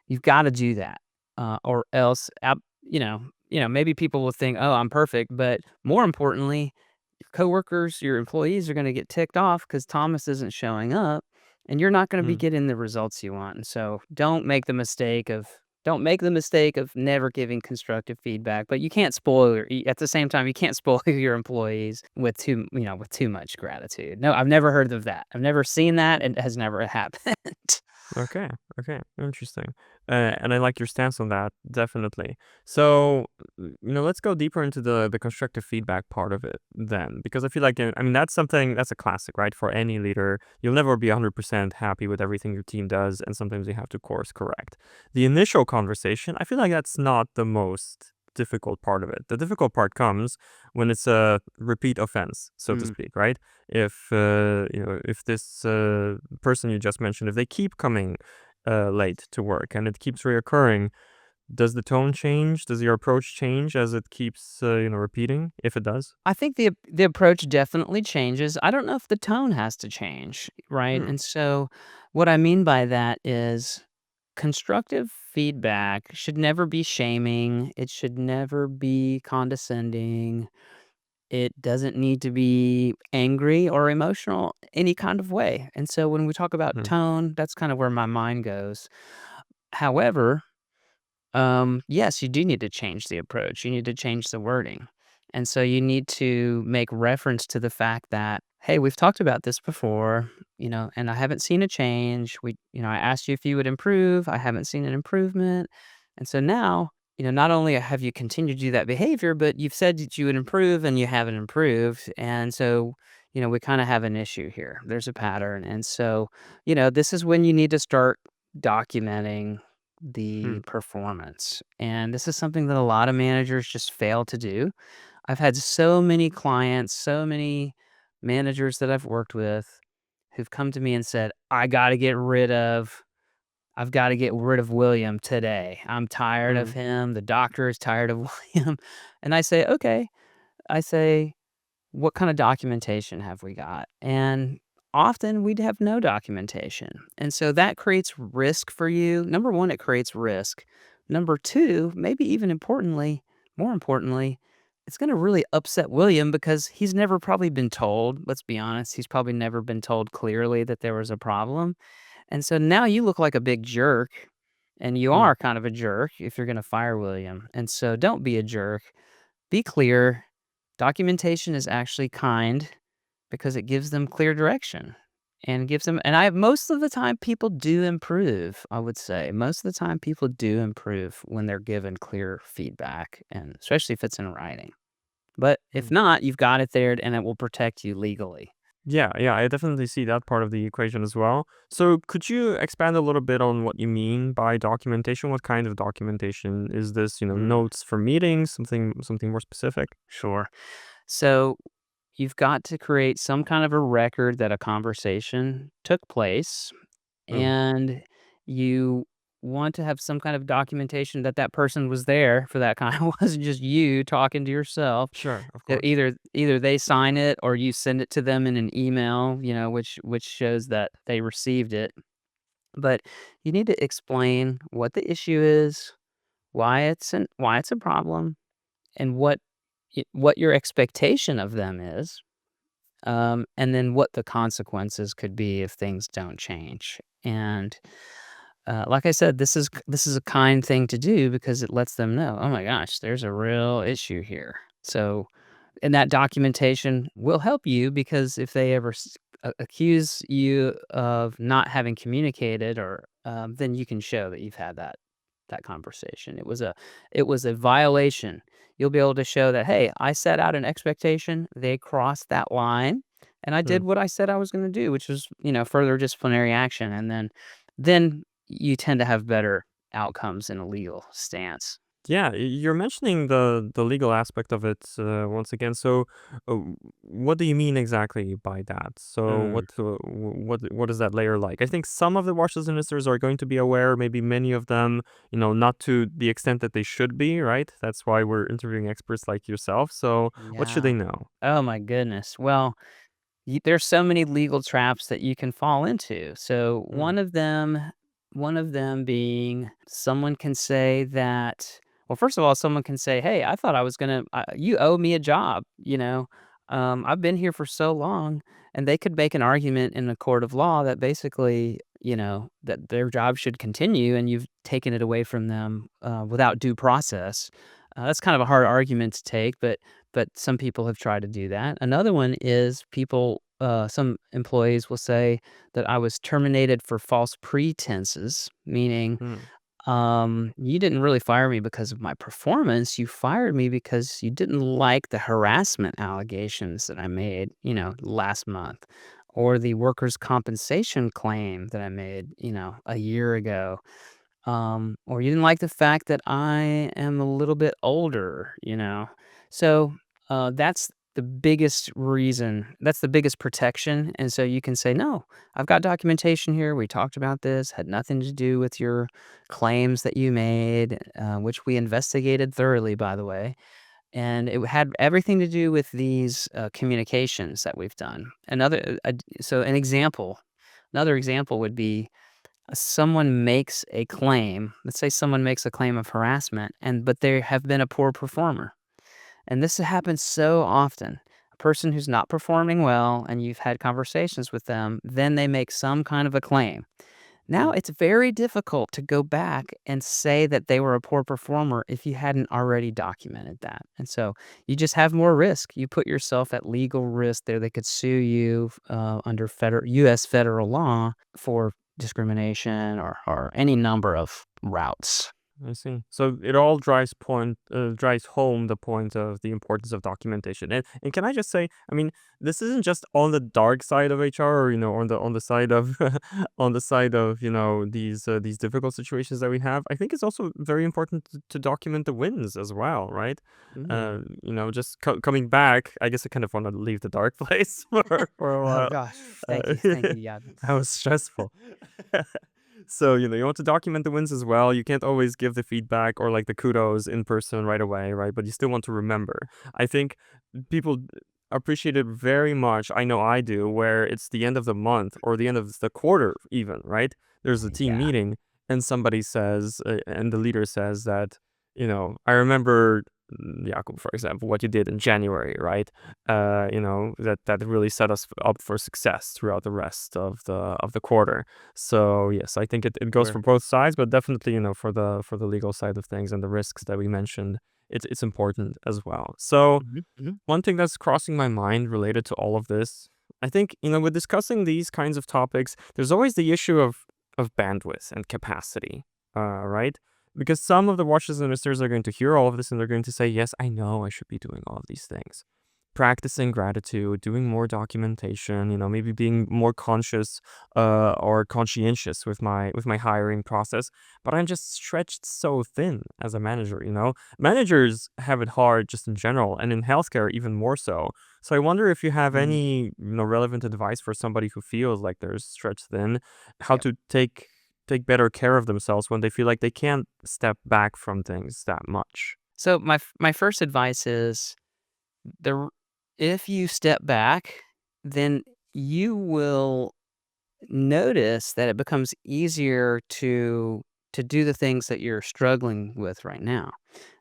You've gotta do that, or else, maybe people will think, "Oh, I'm perfect," but more importantly, your coworkers, your employees are gonna get ticked off because Thomas isn't showing up, and you're not gonna be Hmm. getting the results you want, and so don't make the mistake of never giving constructive feedback, but you can't spoil at the same time, you can't spoil your employees with too much gratitude. No, I've never heard of that. I've never seen that, and it has never happened. Okay, okay, interesting. And I like your stance on that, definitely. So, let's go deeper into the constructive feedback part of it then, because I feel like, I mean, that's a classic, right? For any leader, you'll never be 100% happy with everything your team does, and sometimes you have to course correct. The initial conversation, I feel like that's not the most difficult part of it. The difficult part comes when it's a repeat offense, so to Mm. speak, right? If this person you just mentioned, if they keep coming late to work and it keeps reoccurring, does the tone change? Does your approach change as it keeps repeating? If it does. I think the approach definitely changes. I don't know if the tone has to change, right? Hmm. And so what I mean by that is constructive feedback should never be shaming. It should never be condescending. It doesn't need to be angry or emotional any kind of way. And so when we talk about Hmm. tone, that's kind of where my mind goes. However, yes, you do need to change the approach. You need to change the wording. And so you need to make reference to the fact that, hey, we've talked about this before, and I haven't seen a change. I asked you if you would improve. I haven't seen an improvement. And so now, not only have you continued to do that behavior, but you've said that you would improve and you haven't improved. And so, we kind of have an issue here. There's a pattern. And so, this is when you need to start documenting the Mm, performance. And this is something that a lot of managers just fail to do. I've had so many clients, so many managers that I've worked with who've come to me and said, I've got to get rid of William today. I'm tired of mm, him. The doctor is tired of William. And I say, okay. I say, what kind of documentation have we got? And often we'd have no documentation. And so that creates risk for you. Number one, it creates risk. Number two, maybe even more importantly, it's going to really upset William because he's never probably been told, let's be honest, he's probably never been told clearly that there was a problem. And so now you look like a big jerk, and you mm. are kind of a jerk if you're going to fire William. And so don't be a jerk. Be clear. Documentation is actually kind because it gives them clear direction and gives them, and I most of the time people do improve, I would say. Most of the time people do improve when they're given clear feedback, and especially if it's in writing. But if Mm. not, you've got it there and it will protect you legally. Yeah, yeah, I definitely see that part of the equation as well. So could you expand a little bit on what you mean by documentation? What kind of documentation is this? Mm, Notes for meetings, something more specific? sure. So you've got to create some kind of a record that a conversation took place, Mm, and you want to have some kind of documentation that that person was there for that kind. It wasn't just you talking to yourself. sure, of That course. either they sign it or you send it to them in an email, which shows that they received it. But you need to explain what the issue is, why it's a problem, and what your expectation of them is, and then what the consequences could be if things don't change. And like I said, this is a kind thing to do because it lets them know, oh my gosh, there's a real issue here. So, and that documentation will help you because if they ever accuse you of not having communicated, or then you can show that you've had that conversation. It was a violation. You'll be able to show that, hey, I set out an expectation, they crossed that line, and I did Mm. what I said I was going to do, which was, further disciplinary action. And then you tend to have better outcomes in a legal stance. Yeah, you're mentioning the legal aspect of it once again. So, uh, what do you mean exactly by that? So, Mm, what is that layer like? I think some of the watches ministers are going to be aware. Maybe many of them, not to the extent that they should be. Right. That's why we're interviewing experts like yourself. So, what should yeah. they know? Oh my goodness. Well, there's so many legal traps that you can fall into. So Mm, one of them being, someone can say that, well, first of all, someone can say, "Hey, I thought I was gonna, you owe me a job. I've been here for so long," and they could make an argument in a court of law that basically, that their job should continue, and you've taken it away from them without due process. That's kind of a hard argument to take, but some people have tried to do that. Another one is some employees will say that I was terminated for false pretenses, meaning, mm, you didn't really fire me because of my performance. You fired me because you didn't like the harassment allegations that I made, last month, or the workers' compensation claim that I made, a year ago. Or you didn't like the fact that I am a little bit older, So, that's the biggest reason. That's the biggest protection, and so you can say, "No, I've got documentation here. We talked about this, had nothing to do with your claims that you made," which we investigated thoroughly, by the way, and it had everything to do with these, communications that we've done. So another example would be, someone makes a claim. Let's say someone makes a claim of harassment, but they have been a poor performer. And this happens so often. A person who's not performing well and you've had conversations with them, then they make some kind of a claim. Now mm. it's very difficult to go back and say that they were a poor performer if you hadn't already documented that. And so you just have more risk. You put yourself at legal risk there. They could sue you under U.S. federal law for discrimination, or any number of routes. I see. So it all drives home the point of the importance of documentation. And can I just say, I mean, this isn't just on the dark side of HR, or on the side of on the side of these difficult situations that we have. I think it's also very important to document the wins as well, right? Mm. Just coming back, I guess I kind of want to leave the dark place for a Oh while. gosh, thank Uh, you, thank you. Yeah. that was stressful. So, you want to document the wins as well. You can't always give the feedback or like the kudos in person right away, right? But you still want to remember. I think people appreciate it very much. I know I do, where it's the end of the month or the end of the quarter, even, right? There's a team Yeah. meeting and somebody says, and the leader says that, I remember, Jakub, for example, what you did in January, right? That really set us up for success throughout the rest of the quarter. So yes, I think it goes for Sure. both sides, but definitely, for the legal side of things and the risks that we mentioned, it's important as well. So Mhm, mhm. one thing that's crossing my mind related to all of this, I think, with discussing these kinds of topics, there's always the issue of bandwidth and capacity, right? Because some of the watchers and listeners are going to hear all of this and they're going to say, yes, I know I should be doing all of these things. Practicing gratitude, doing more documentation, maybe being more conscious or conscientious with my hiring process. But I'm just stretched so thin as a manager. Managers have it hard just in general, and in healthcare even more so. So I wonder if you have Mm, any, relevant advice for somebody who feels like they're stretched thin, how yep. to take better care of themselves when they feel like they can't step back from things that much. So my first advice is the if you step back, then you will notice that it becomes easier to do the things that you're struggling with right now.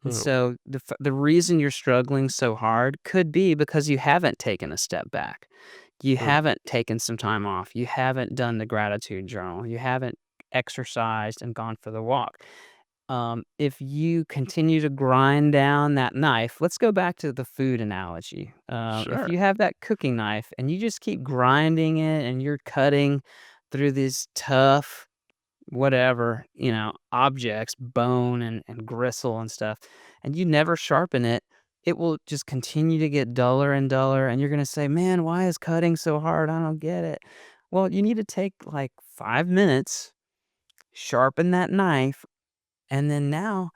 And Oh, so the reason you're struggling so hard could be because you haven't taken a step back. You true. haven't taken some time off. You haven't done the gratitude journal. You haven't exercised and gone for the walk. If you continue to grind down that knife, let's go back to the food analogy. If Sure. you have that cooking knife and you just keep grinding it and you're cutting through these tough, whatever, objects, bone and gristle and stuff, and you never sharpen it, it will just continue to get duller and duller. And you're going to say, man, why is cutting so hard? I don't get it. Well, you need to take like 5 minutes, sharpen that knife, and then now,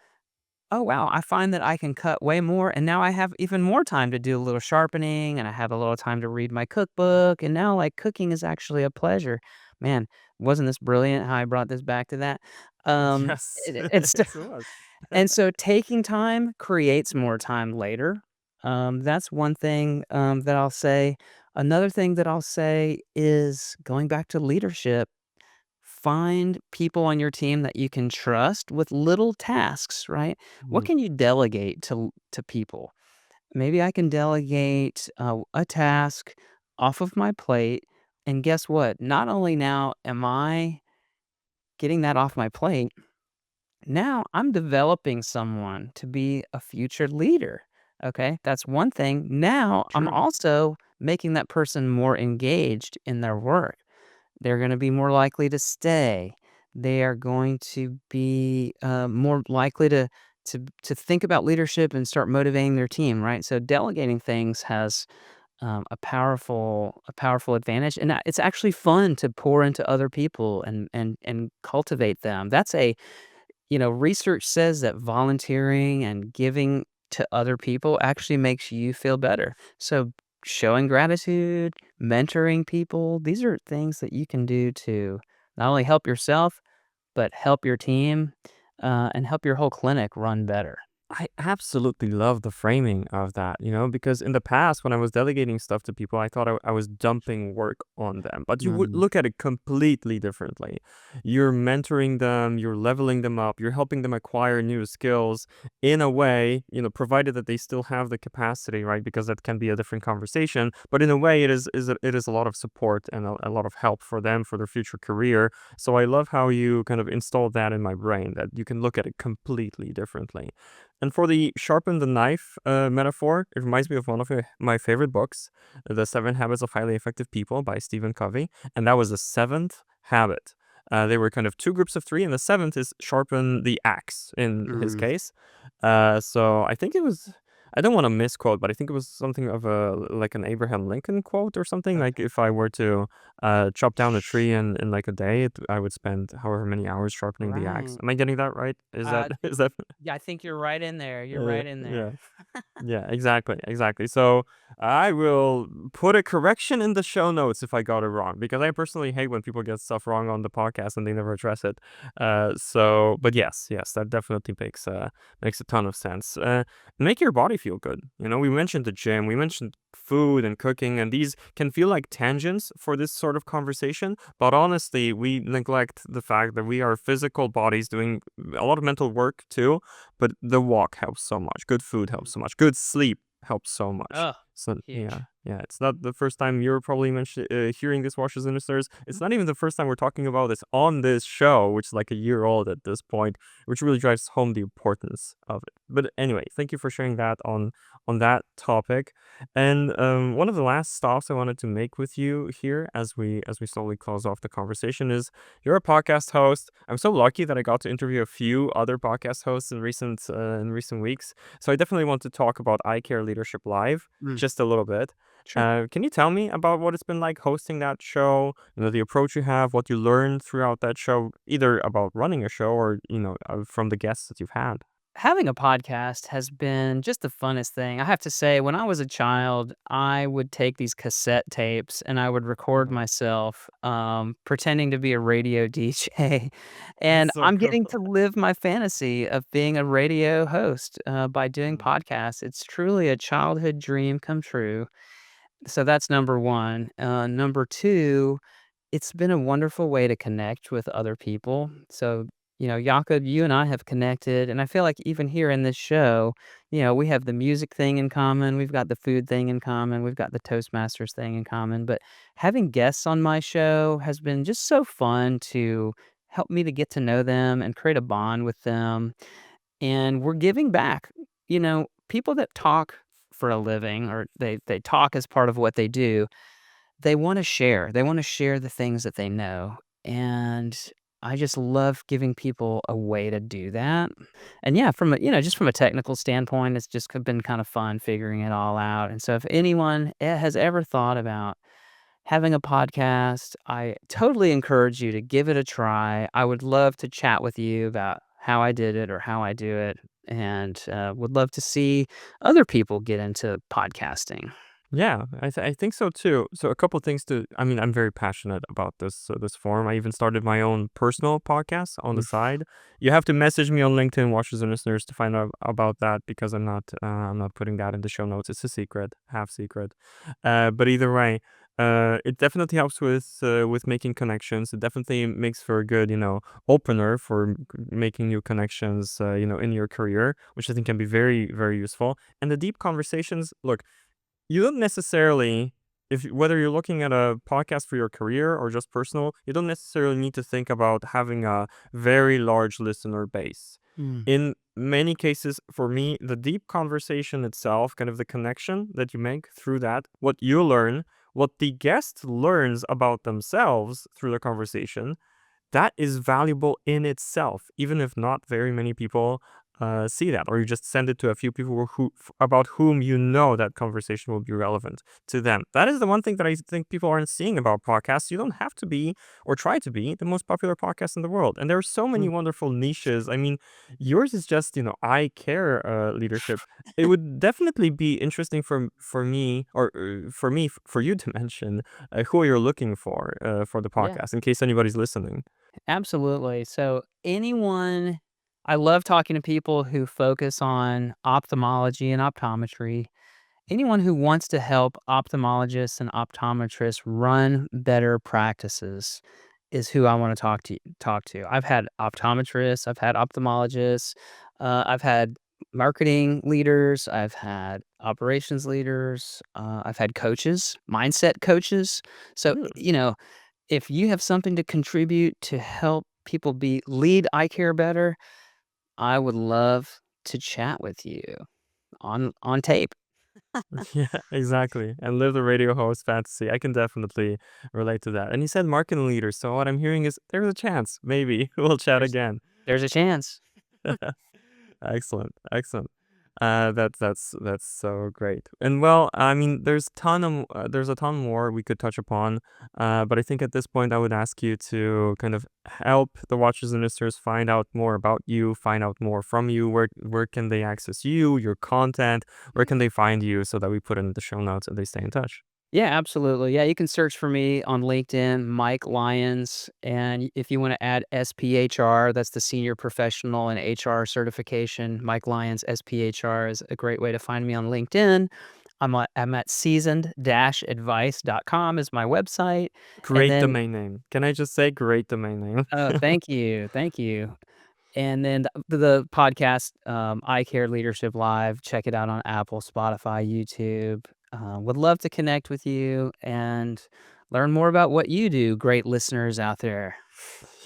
oh, wow, I find that I can cut way more, and now I have even more time to do a little sharpening, and I have a little time to read my cookbook, and now, like, cooking is actually a pleasure. Man, wasn't this brilliant how I brought this back to that? Yes. It's Yes, it was. and so taking time creates more time later. That's one thing, that I'll say. Another thing that I'll say is going back to leadership. Find people on your team that you can trust with little tasks, right? What Mm, can you delegate to people? Maybe I can delegate a task off of my plate, and guess what? Not only now am I getting that off my plate, now I'm developing someone to be a future leader. Okay, that's one thing. Now I'm true. also making that person more engaged in their work. They're gonna be more likely to stay. They are going to be, more likely to think about leadership and start motivating their team, right? So delegating things has, a powerful advantage, and, it's actually fun to pour into other people and cultivate them. Research says that volunteering and giving to other people actually makes you feel better. So showing gratitude, mentoring people, these are things that you can do to not only help yourself, but help your team, and help your whole clinic run better. I absolutely love the framing of that, because in the past, when I was delegating stuff to people, I thought I was dumping work on them. But you would Mm, look at it completely differently. You're mentoring them, you're leveling them up, you're helping them acquire new skills in a way, provided that they still have the capacity, right? Because that can be a different conversation. But in a way, it is a lot of support and a lot of help for them for their future career. So I love how you kind of installed that in my brain, that you can look at it completely differently. And for the sharpen the knife metaphor, it reminds me of one of my favorite books, The 7 Habits of Highly Effective People by Stephen Covey. And that was the seventh habit. They were kind of two groups of three, and the seventh is sharpen the axe in his Mm. case. So I think it was. I don't want to misquote, but I think it was something of a like an Abraham Lincoln quote or something. Like Okay. if I were to chop down a tree in like a day, I would spend however many hours sharpening the axe. Right. Am I getting that right? Is that Uh, is that? yeah, I think you're right in there. You're right in Yeah. there. Yeah, exactly, exactly. So I will put a correction in the show notes if I got it wrong, because I personally hate when people get stuff wrong on the podcast and they never address it. But yes, that definitely makes a ton of sense. Make your body feel good. We mentioned the gym, we mentioned food and cooking, and these can feel like tangents for this sort of conversation. But honestly, we neglect the fact that we are physical bodies doing a lot of mental work too. But the walk helps so much. Good food helps Mhm. so much. Good sleep helps so much. Oh, So huge. yeah. It's not the first time you're probably hearing this, washers and listeners. It's not even the first time we're talking about this on this show, which is like a year old at this point, which really drives home the importance of it. But anyway, thank you for sharing that on that topic. And one of the last stops I wanted to make with you here, as we slowly close off the conversation, is you're a podcast host. I'm so lucky that I got to interview a few other podcast hosts in recent weeks. So I definitely want to talk about Eye Care Leadership Live Mm, just a little bit. sure. Can you tell me about what it's been like hosting that show? The approach you have, what you learned throughout that show, either about running a show or from the guests that you've had. Having a podcast has been just the funnest thing. I have to say, when I was a child, I would take these cassette tapes and I would record Mhm. myself pretending to be a radio DJ. That's And so I'm cool. getting to live my fantasy of being a radio host by doing Mm. podcasts. It's truly a childhood dream come true. So that's number one. Number two, it's been a wonderful way to connect with other people. So, Jakob, you and I have connected, and I feel like even here in this show, we have the music thing in common, we've got the food thing in common, we've got the Toastmasters thing in common. But having guests on my show has been just so fun to help me to get to know them and create a bond with them. And we're giving back. People that talk for a living or they talk as part of what they do, they wanna share. They wanna share the things that they know, and I just love giving people a way to do that. And yeah, just from a technical standpoint, it's just been kind of fun figuring it all out. And so if anyone has ever thought about having a podcast, I totally encourage you to give it a try. I would love to chat with you about how I did it or how I do it, and, would love to see other people get into podcasting. Yeah, I think so too. So a couple things I mean, I'm very passionate about this form. I even started my own personal podcast on the Mm. side. You have to message me on LinkedIn, watchers and listeners, to find out about that, because I'm not putting that in the show notes. It's a secret, half secret. But either way, it definitely helps with making connections. It definitely makes for a good opener for making new connections in your career, which I think can be very very useful. And the deep conversations, look, you don't necessarily, if whether you're looking at a podcast for your career or just personal, you don't necessarily need to think about having a very large listener base. Mm. In many cases, for me, the deep conversation itself, kind of the connection that you make through that, what you learn, what the guest learns about themselves through the conversation, that is valuable in itself, even if not very many people see that, or you just send it to a few people about whom that conversation will be relevant to them. That is the one thing that I think people aren't seeing about podcasts. You don't have to be or try to be the most popular podcast in the world, and there are so many Mm. wonderful niches. I mean, yours is just eye care leadership. It would definitely be interesting for me, or for you to mention who you're looking for the Yeah. podcast, in case anybody's listening. Absolutely. So I love talking to people who focus on ophthalmology and optometry. Anyone who wants to help ophthalmologists and optometrists run better practices is who I want to talk to. I've had optometrists, I've had ophthalmologists, I've had marketing leaders, I've had operations leaders, I've had coaches, mindset coaches. So, if you have something to contribute to help people be lead eye care better, I would love to chat with you on tape. Yeah, exactly. And live the radio host fantasy. I can definitely relate to that. And you said marketing leader. So what I'm hearing is there's a chance. Maybe we'll chat There's again. there's a chance. Excellent, excellent. That's so great. And well, I mean, there's a ton more we could touch upon. But I think at this point, I would ask you to kind of help the watchers and listeners find out more about you, find out more from you. Where can they access you, your content? Where can they find you so that we put it in the show notes and they stay in touch? Yeah, absolutely. Yeah, you can search for me on LinkedIn, Mike Lyons, and if you wanna add SPHR, that's the Senior Professional in HR certification, Mike Lyons, SPHR is a great way to find me on LinkedIn. I'm at seasoned-advice.com is my website, and Great then domain name. Can I just say great domain name? oh, thank you. And then the podcast, I Care Leadership Live, check it out on Apple, Spotify, YouTube. Would love to connect with you and learn more about what you do, great listeners out there.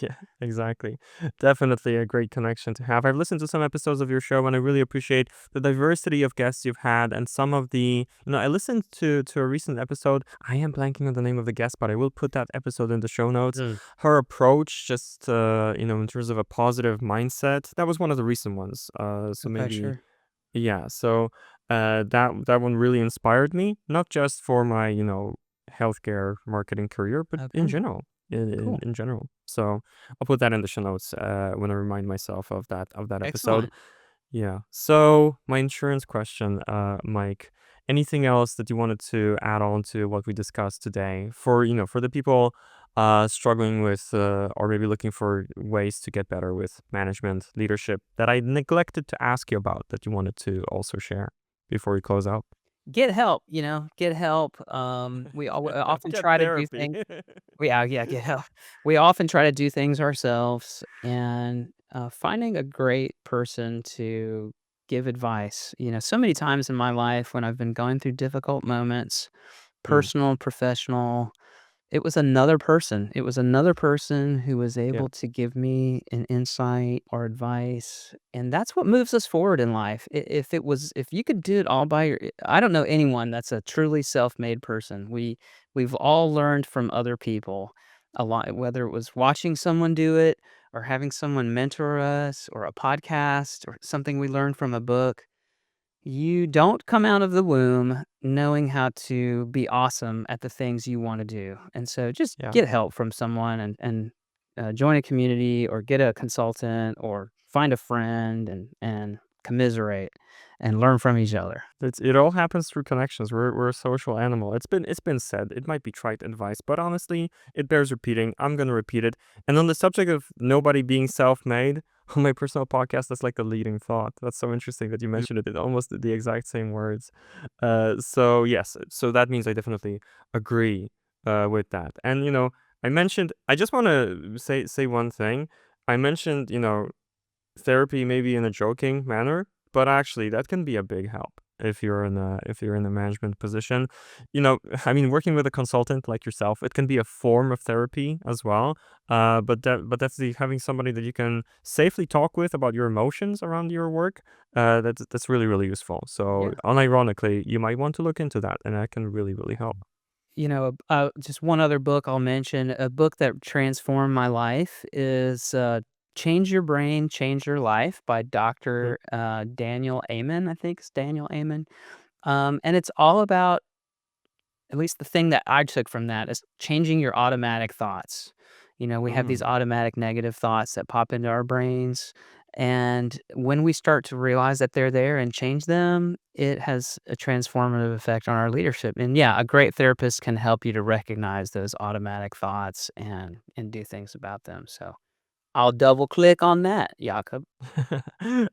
Yeah, exactly. Definitely a great connection to have. I've listened to some episodes of your show and I really appreciate the diversity of guests you've had and some of I listened to a recent episode. I am blanking on the name of the guest, but I will put that episode in the show notes. Mm, Her approach, just, in terms of a positive mindset, that was one of the recent ones. So okay, maybe, sure. yeah. So, that one really inspired me, not just for my, healthcare marketing career, but in Okay, general. cool. In general. So I'll put that in the show notes when I remind myself of that episode. Excellent. Yeah. So my insurance question, Mike. Anything else that you wanted to add on to what we discussed today for for the people struggling with or maybe looking for ways to get better with management leadership that I neglected to ask you about that you wanted to also share before we close out? Get help, get help. We often Get try to do therapy. things. Yeah, get help. We often try to do things ourselves, and finding a great person to give advice. So many times in my life when I've been going through difficult moments, Mm, personal, professional, it was another person who was yeah. able to give me an insight or advice, and that's what moves us forward in life. If you could do it all by your I don't know anyone that's a truly self-made person. We've all learned from other people a lot, whether it was watching someone do it or having someone mentor us or a podcast or something we learned from a book. You don't come out of the womb knowing how to be awesome at the things you wanna do, and so just Yeah. get help from someone and join a community or get a consultant or find a friend and commiserate and learn from each other. It all happens through connections. We're a social animal. It's been said. It might be trite advice, but honestly, it bears repeating. I'm gonna repeat it. And on the subject of nobody being self-made, on my personal podcast, that's like the leading thought. That's so interesting that you Mm, mentioned it in almost the exact same words. So yes, so that means I definitely agree with that. And I mentioned. I just want to say one thing. I mentioned therapy maybe in a joking manner, but actually that can be a big help if you're in a management position. I mean, working with a consultant like yourself, it can be a form of therapy as well. But that's having somebody that you can safely talk with about your emotions around your work. That's really really useful. So yeah. unironically, you might want to look into that, and that can really really help. Just one other book I'll mention, a book that transformed my life is, Change Your Brain, Change Your Life by Mhm. Doctor, Daniel Amen, I think it's Daniel Amen. And it's all about at least the thing that I took from that is changing your automatic thoughts. We have these Mm. automatic negative thoughts that pop into our brains, and when we start to realize that they're there and change them, it has a transformative effect on our leadership. And yeah, a great therapist can help you to recognize those automatic thoughts and do things about them. So I'll double click on that, Jakob.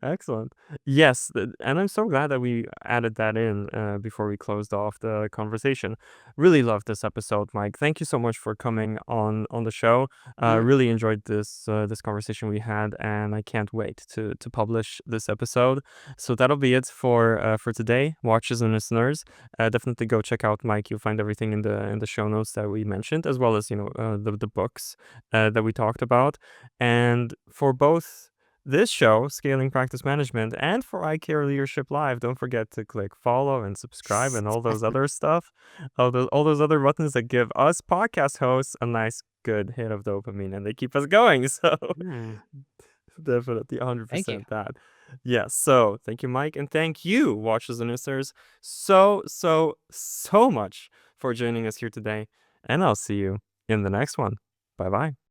Excellent. Yes, and I'm so glad that we added that in before we closed off the conversation. Really loved this episode, Mike. Thank you so much for coming on the show. Yeah. Really enjoyed this conversation we had, and I can't wait to publish this episode. So that'll be it for today, watchers and listeners. Definitely go check out Mike. You'll find everything in the show notes that we mentioned, as well as the books that we talked about. And for both this show, Scaling Practice Management, and for Eye Care Leadership Live, don't forget to click follow and subscribe and all those other stuff, all those other buttons that give us podcast hosts a nice, good hit of dopamine, and they keep us going. So Mm, definitely thank you. 100% that. Yes. So thank you, Mike, and thank you, watchers and listeners, so much for joining us here today. And I'll see you in the next one. Bye bye.